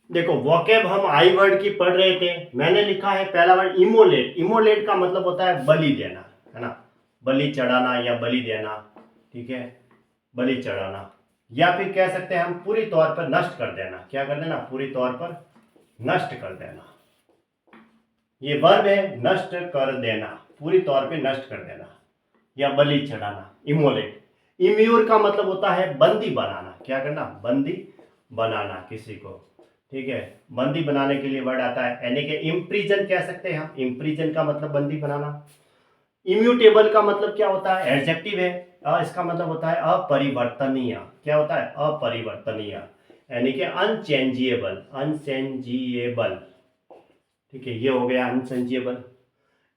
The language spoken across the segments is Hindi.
देखो वोकेब हम आई वर्ड की पढ़ रहे थे, मैंने लिखा है पहला वर्ड इमोलेट। इमोलेट का मतलब होता है बलि देना, है ना, बलि चढ़ाना या बलि देना, ठीक है, बलि चढ़ाना। या फिर कह सकते हैं हम पूरी तौर पर नष्ट कर देना। क्या कर देना? पूरी तौर पर नष्ट कर देना। ये वर्ब है, नष्ट कर देना, पूरी तौर पे नष्ट कर देना या बलि चढ़ाना, इमोलेट। इम्यूर का मतलब होता है बंदी बनाना। क्या करना? बंदी बनाना किसी को, ठीक है, बंदी बनाने के लिए वर्ड आता है, यानी कि इम्प्रीजन कह सकते हैं हम। इम्प्रीजन का मतलब बंदी बनाना। इम्यूटेबल का मतलब क्या होता है? एडजेक्टिव है। इसका मतलब होता है अपरिवर्तनीय। क्या होता है? अपरिवर्तनीय, यानी कि अनचेंजिएबल, अनचेंजिएबल, ठीक है, ये हो गया अनचेंजिएबल।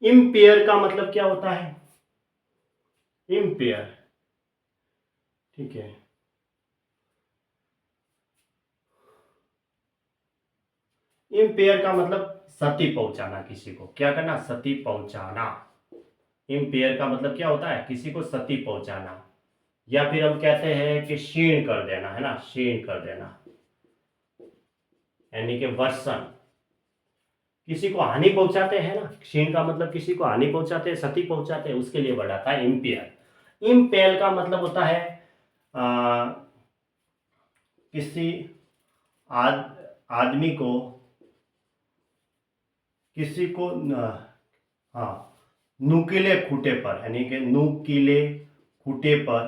इम्पेयर का मतलब क्या होता है? इम्पेयर, ठीक है, इम्पेयर का मतलब क्षति पहुंचाना किसी को। क्या करना? क्षति पहुंचाना। इम्पेयर का मतलब क्या होता है? किसी को क्षति पहुंचाना। या फिर हम कहते हैं कि क्षीण कर देना, है ना, क्षीण कर देना, यानी कि वर्षण, किसी को हानि पहुंचाते हैं ना। क्षीण का मतलब किसी को हानि पहुंचाते हैं, क्षति पहुंचाते हैं, उसके लिए वर्ड आता है इम्पेयर। इम्पेल का मतलब होता है किसी आदमी को, किसी को हाँ, नुकीले खूंटे पर, यानी कि नुकीले खूंटे पर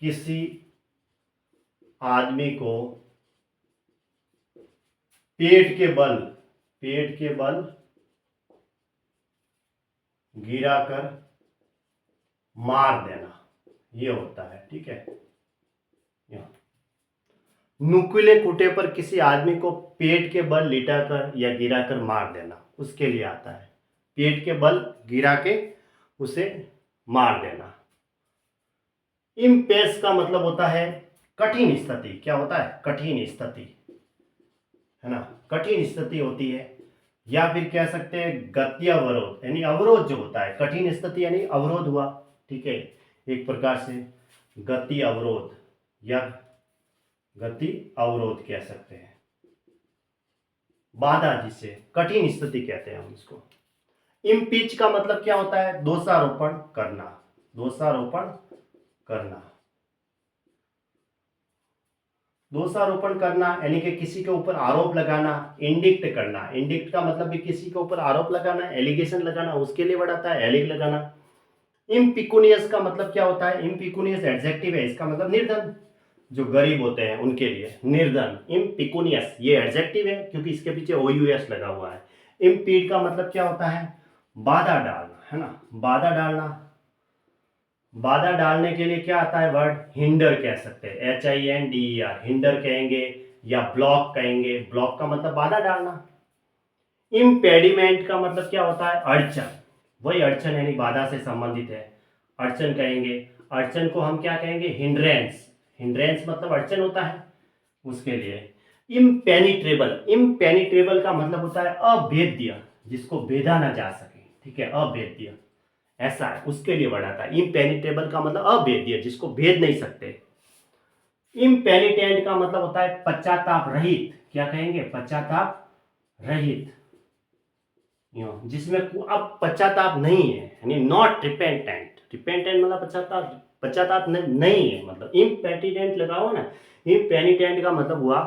किसी आदमी को पेट के बल, पेट के बल गिराकर मार देना, ये होता है, ठीक है। नुकीले खूंटे पर किसी आदमी को पेट के बल लिटाकर या गिराकर मार देना, उसके लिए आता है। पेट के बल गिरा के उसे मार देना। इम्पेस का मतलब होता है कठिन स्थिति। क्या होता है? कठिन स्थिति, है ना, कठिन स्थिति होती है। या फिर कह सकते हैं गति अवरोध, यानी अवरोध जो होता है, कठिन स्थिति यानी अवरोध हुआ, ठीक है, एक प्रकार से गति अवरोध या गति अवरोध कह सकते हैं। बाधा, जिसे कठिन स्थिति कहते हैं हम इसको। इम्पीच का मतलब क्या होता है? दोषारोपण करना, दोषारोपण करना, दोषारोपण करना, यानी कि किसी के ऊपर आरोप लगाना। इंडिक्ट करना, इंडिक्ट का मतलब भी किसी के ऊपर आरोप लगाना, एलिगेशन लगाना, उसके लिए वर्ड आता है एलिग लगाना। इम्पिकुनियस का मतलब क्या होता है? इम्पिकुनियस एडजेक्टिव है, इसका मतलब निर्धन, जो गरीब होते हैं उनके लिए निर्धन। इम्पिकुनियस ये एडजेक्टिव है क्योंकि इसके पीछे OUS लगा हुआ है। इम्पीड का मतलब क्या होता है? बाधा डालना, है ना, बाधा डालना। बाधा डालने के लिए क्या आता है वर्ड? हिंडर कह सकते हैं, HINDER, हिंडर कहेंगे या ब्लॉक कहेंगे। ब्लॉक का मतलब बाधा डालना। इम्पेडिमेंट का मतलब क्या होता है? अड़चन, वही अड़चन यानी बाधा से संबंधित है, अड़चन कहेंगे। अड़चन को हम क्या कहेंगे? हिंड्रेंस, हिंड्रेंस मतलब अड़चन होता है, उसके लिए। इम्पेनिट्रेबल, इम्पेनिट्रेबल का मतलब होता है अभेद्य, जिसको भेदा ना जा सके, ठीक है, अभेद्य, ऐसा है, उसके लिए वर्ड आता है। इम्पेनिट्रेबल का मतलब अभेद्य, जिसको भेद नहीं सकते। इम्पेनिटेंट का मतलब होता है पश्चाताप रहित। क्या कहेंगे? पश्चाताप रहित, जिसमें अब पश्चाताप नहीं है, यानी नॉट रिपेंटेंट। रिपेंटेंट मतलब पश्चाताप, पश्चाताप नहीं है, मतलब इम्पेनिटेंट लगाओ ना। इम्पेनिटेंट का मतलब हुआ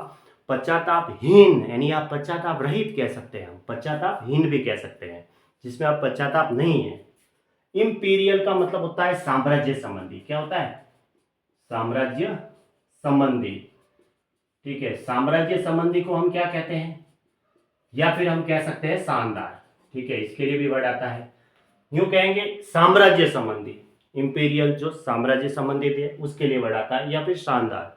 पश्चातापहीन, यानी आप पश्चाताप रहित कह सकते हैं, हम पश्चातापहीन भी कह सकते हैं, जिसमें आप पश्चाताप नहीं है। इंपीरियल का मतलब होता है साम्राज्य संबंधी। क्या होता है? साम्राज्य संबंधी, ठीक है, साम्राज्य संबंधी को हम क्या कहते हैं? या फिर हम कह सकते हैं शानदार, ठीक है, इसके लिए भी वर्ड आता है। यूं कहेंगे साम्राज्य संबंधी, इंपीरियल जो साम्राज्य संबंधित है उसके लिए वर्ड आता है, या फिर शानदार।